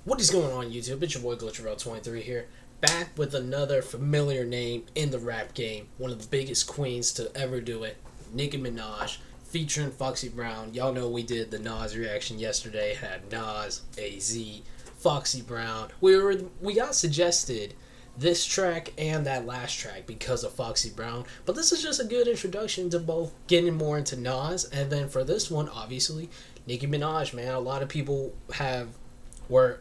What is going on, YouTube? It's your boy Glitcherville23 here, back with another familiar name in the rap game. One of the biggest queens to ever do it, Nicki Minaj, featuring Foxy Brown. Y'all know we did the Nas reaction yesterday. Had Nas, AZ, Foxy Brown. We got suggested this track and that last track because of Foxy Brown, but this is just a good introduction to both getting more into Nas, and then for this one, obviously, Nicki Minaj, man. A lot of people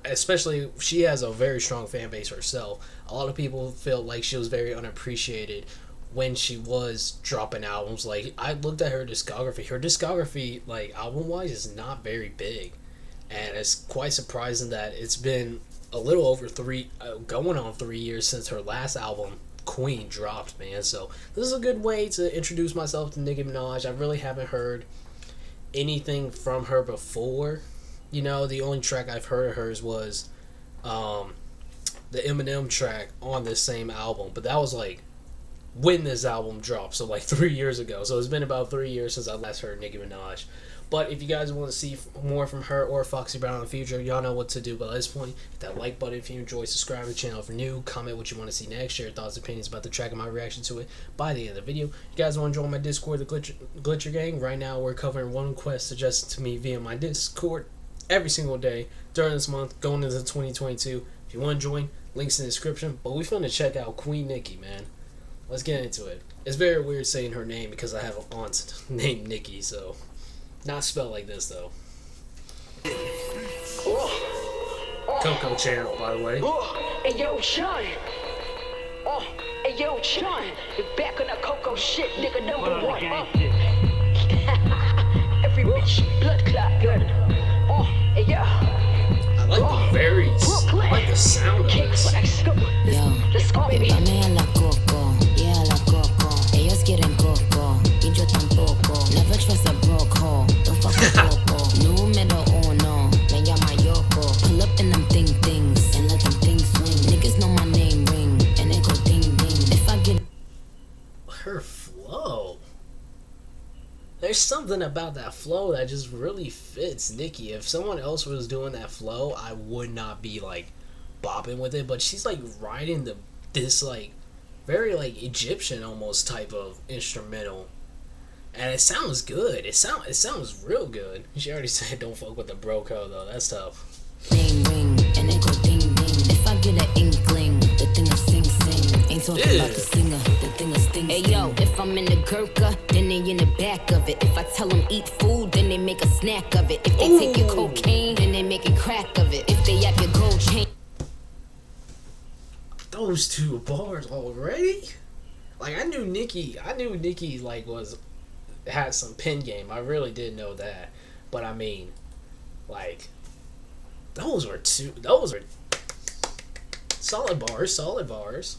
especially she has a very strong fan base herself. A lot of people feel like she was very unappreciated when she was dropping albums. Like, I looked at her discography, like, album wise, is not very big, and it's quite surprising that it's been a little over going on 3 years since her last album, Queen, dropped, man. So this is a good way to introduce myself to Nicki Minaj. I really haven't heard anything from her before. You know, the only track I've heard of hers was the Eminem track on this same album, but that was like when this album dropped, so like 3 years ago. So it's been about 3 years since I last heard Nicki Minaj. But if you guys want to see more from her or Foxy Brown in the future, y'all know what to do. But at this point, hit that like button if you enjoy, subscribe to the channel if you're new, comment what you want to see next, share your thoughts and opinions about the track and my reaction to it by the end of the video. If you guys want to join my Discord, the Glitcher Gang, right now we're covering one request suggested to me via my Discord every single day during this month going into 2022. If you want to join, links in the description. But we finna check out Queen Nicki, man. Let's get into it. It's very weird saying her name because I have an aunt named Nicki, so not spelled like this though. Coco channel, by the way. Hey yo, Sean. Hey yo, Sean. You're back on that Coco shit, nigga, number one. Every bitch, blood clot, good. Hey yo. I like the varies. I like the sound of this. Let's go, baby. Dame a la Coco, yeah, la Coco. Ellos quieren Coco, y yo tampoco. Never trust a broke hoe, don't fuck with Coco. Número uno, me llama Yoko. Pull up in them things, and let them things swing. Niggas know my name ring, and they go ding ding. If I get her flow. There's something about that flow that just really fits Nicki. If someone else was doing that flow, I would not be like bopping with it, but she's like riding this like very like Egyptian almost type of instrumental, and it sounds good. It sounds real good. She already said don't fuck with the broco though. That's tough. name ring, and they go ding ding. If I get an inkling, the thing will sing sing. Ain't talking about the singer, the thing will sting. Hey yo, if I'm in the Gurkha, then they in the back of it. If I tell them eat food, then they make a snack of it. If they take your cocaine, then they make a crack of it. If they have your gold chain. Those two bars already? Like, I knew Nicki like had some pen game. I really did know that. But I mean, like, those were solid bars.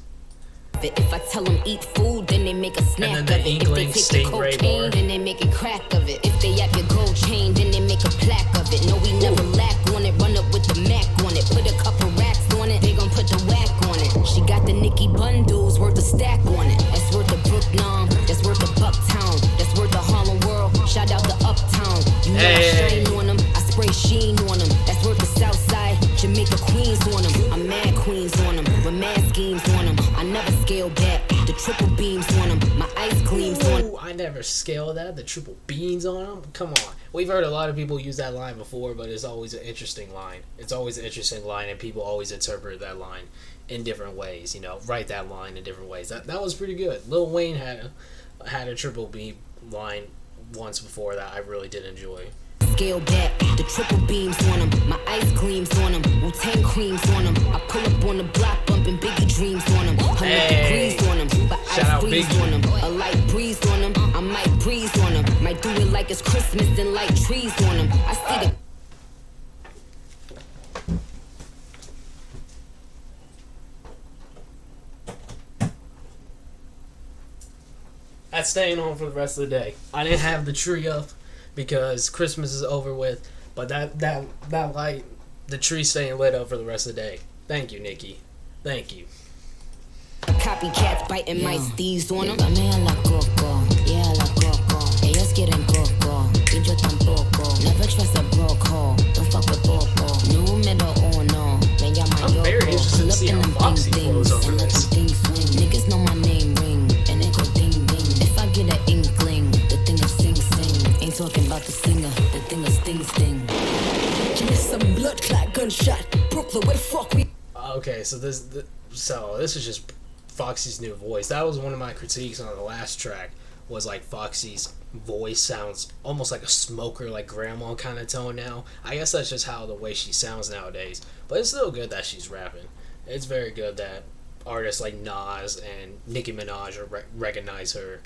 If I tell them eat food, then they make a snack of it. If they take your cocaine, then they make a crack of it. If they have your gold chain, then they make a plaque of it. No, we never lack on it. Run up with the Mac on it. Put a couple racks on it. They gon' put the whack on it. She got the Nicki bundles worth a stack on it. That's worth a Brooklyn. That's worth a Bucktown. That's worth a Harlem World. Shout out to Uptown. You know I shine on them. I spray sheen on them. That's worth the Southside. Jamaica Queens on them. I'm mad Queens on them. With mad schemes on them. I never scale back. The triple beams on them. My ice creams on them. I never scale that. The triple beans on them. Come on. We've heard a lot of people use that line before, but it's always an interesting line. It's always an interesting line, and people always interpret that line in different ways. You know, write that line in different ways. That was pretty good. Lil Wayne had a triple beam line once before that I really did enjoy. Scale back, the triple beams on them. My ice creams on them. Wu-Tang creams on them. I pull up on the block, bumping Biggie dreams on them. 100 degrees on them, but ice breeze on them. A light breeze on them. I might breeze on them. Might do it like it's Christmas and light trees on them. I see the That's staying home for the rest of the day. I didn't have the tree up because Christmas is over with, but that light, the tree staying lit up for the rest of the day. Thank you, Nicki. Thank you. Copycats biting my steez on them. Dame a la Coco, yeah, la Coco. Ellos quieren Coco, y yo tampoco. Never trust a broke hoe, don't fuck with Coco. Número uno, some blood clot gunshot. Brooklyn, where the fuck we? Okay, so this is just Foxy's new voice. That was one of my critiques on the last track. Was like Foxy's voice sounds almost like a smoker, like grandma kind of tone now. I guess that's just how the way she sounds nowadays. But it's still good that she's rapping. It's very good that artists like Nas and Nicki Minaj recognize her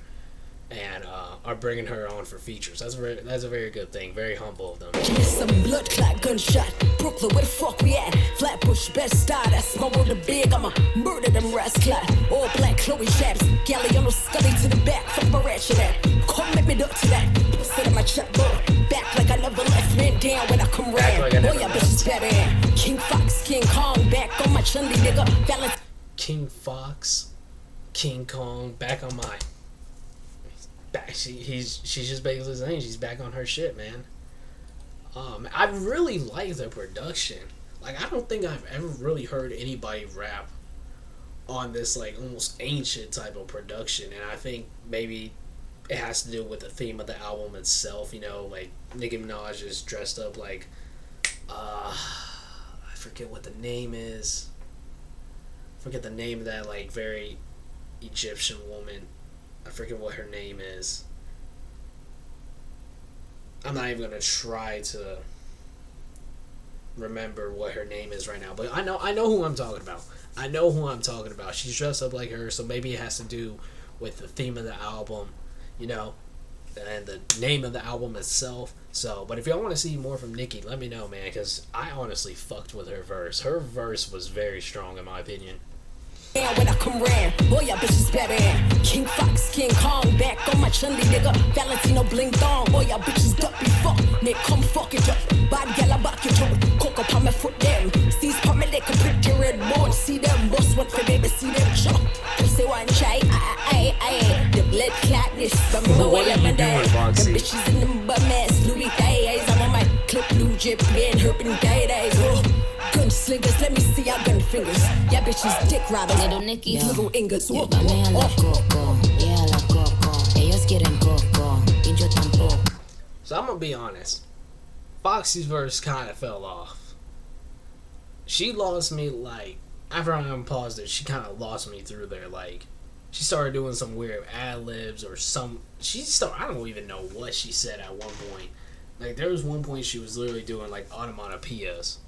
and are bringing her on for features. That's a very good thing. Very humble of them. Some blood clot gunshot. Brooklyn, where the fuck we at? Flatbush, Best Star. That's my world of big. I'ma murder them rats clot. All black Chloe chaps. Galliano Scully to the back. Fuck my ratchet at. Come make me up to that. Sit in my checkbook. Back like I never left. Man down when I come round. Like oh yeah, bitches better. King Fox, King Kong. Back on my chundy nigga. King Fox, King Kong. Back on my. Back, she's just basically saying she's back on her shit, man. I really like the production. Like, I don't think I've ever really heard anybody rap on this like almost ancient type of production, and I think maybe it has to do with the theme of the album itself. You know, like Nicki Minaj is dressed up like I forget what the name is. Forget the name of that like very Egyptian woman. I forget what her name is. I'm not even gonna try to remember what her name is right now, but I know who I'm talking about. I know who I'm talking about. She's dressed up like her, so maybe it has to do with the theme of the album, you know, and the name of the album itself. So, but if y'all want to see more from Nicki, let me know, man, because I honestly fucked with her verse. Her verse was very strong, in my opinion. When I come round, boy, y'all bitches better. King Fox, King Kong, back on my chundy nigga. Valentino bling thong, boy, y'all bitches duppy fuck. Nick, come fuck it up. Bad gal, I back it up. Coco, palm my foot them. Sees palm me, they can prick your red board. See them, boss, what for baby, see them jump. They say one try, I. The blood clot this. But what are you doing, Foxy? Them bitches in them bum ass, Louis Days. I'm on my clip, blue drip, and herping days. Gun slingers, let me see your gun fingers. Yeah, bitches dick riders. Little Nicki, little Ingas. Yo también la Coco, yeah la Coco. Ellos quieren Coco, y yo tampoco. So I'm gonna be honest. Foxy's verse kind of fell off. She lost me like after I unpaused it. She kind of lost me through there. Like she started doing some weird ad libs or some. I don't even know what she said at one point. Like there was one point she was literally doing like onomatopoeias.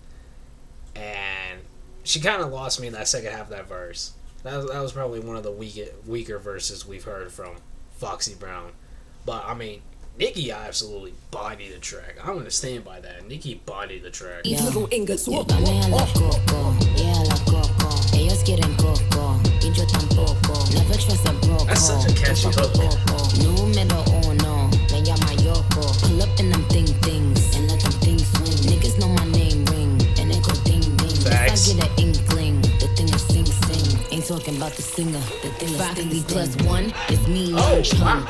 And she kind of lost me in that second half of that verse. That was probably one of the weaker verses we've heard from Foxy Brown. But, I mean, Nicki absolutely bodied the track. I'm going to stand by that. Nicki bodied the track. Yo también la Coco, yeah la Coco. Ellos quieren Coco, y yo tampoco. Never trust a broco. That's such a catchy hook. Número uno, me llama Yoko. Pull up in them things, and let them things swing. Niggas know my name ring, and they go ding ding. Facts. If I get an inkling, the thing is sing sing. Ain't talking about the singer, the thing is Foxy plus one, it's me, young chum. Wow.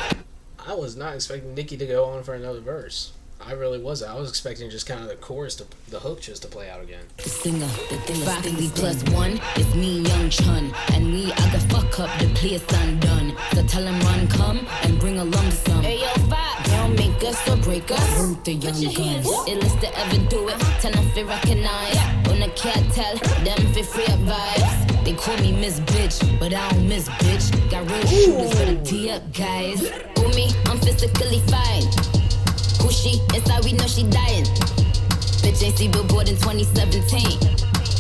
I was not expecting Nicki to go on for another verse. I really wasn't. I was expecting just kind of the chorus, the hook just to play out again. The singer, the thing is Foxy plus one, it's me, young chun. And me, I got fuck up, the place undone. So tell him run, come, and bring a lump sum. Hey yo, Fox, they don't make us or break us. Hurt the young guns. Illest to ever do it, tell them fi recognize. On the cartel, them fi free up vibes. They call me Miss Bitch, but I don't miss bitch. Got real shooters for the T-up guys. Who me? I'm physically fine. Who she? Inside we know she dying. Bitch ain't see Billboard in 2017.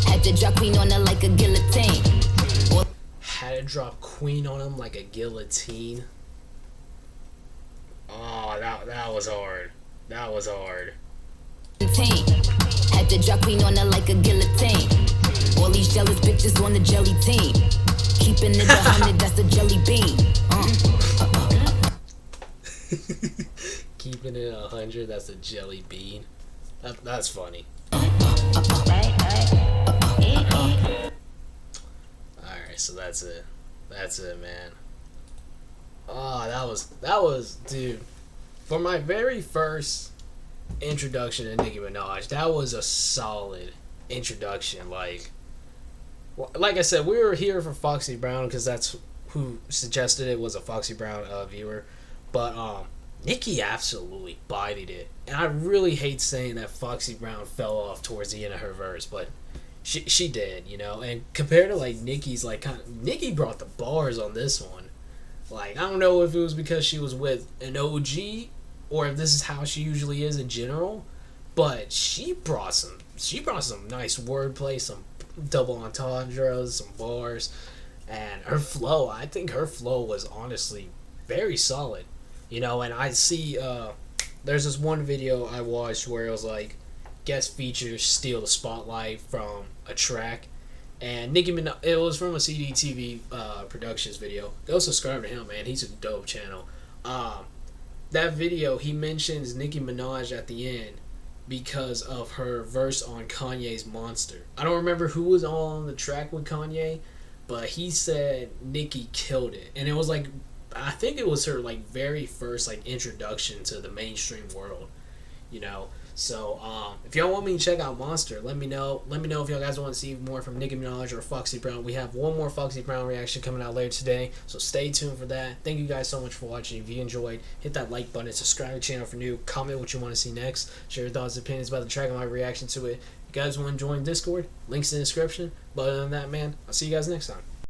Had to drop Queen on her like a guillotine. Had to drop Queen on him like a guillotine. Oh, that was hard. That was hard. Had to drop Queen on her like a guillotine. All these jealous bitches on the jelly team. Keeping it 100, that's a jelly bean. Keeping it 100, that's a jelly bean. That's funny. Alright, so that's it. That's it, man. Oh, that was, dude. For my very first introduction to Nicki Minaj, that was a solid introduction. Like I said, we were here for Foxy Brown because that's who suggested it, was a Foxy Brown viewer. But Nicki absolutely bodied it. And I really hate saying that Foxy Brown fell off towards the end of her verse, but she did, you know. And compared to like Nicki's, like Nicki brought the bars on this one. Like, I don't know if it was because she was with an OG or if this is how she usually is in general, but she brought some nice wordplay, some double entendres, some bars, and her flow. I think her flow was honestly very solid, you know. And I see there's this one video I watched where it was like guest features steal the spotlight from a track, and Nicki Minaj. It was from a CDTV Productions video. Go subscribe to him, man. He's a dope channel. That video, he mentions Nicki Minaj at the end because of her verse on Kanye's Monster. I don't remember who was on the track with Kanye, but he said Nicki killed it. And it was like, I think it was her like very first like introduction to the mainstream world, you know. So if y'all want me to check out Monster, let me know. Let me know if y'all guys want to see more from Nicki Minaj or Foxy Brown. We have one more Foxy Brown reaction coming out later today, so stay tuned for that. Thank you guys so much for watching. If you enjoyed, hit that like button, subscribe to the channel for new, comment what you want to see next, share your thoughts and opinions about the track and my reaction to it. If you guys want to join Discord, links in the description. But other than that, man, I'll see you guys next time.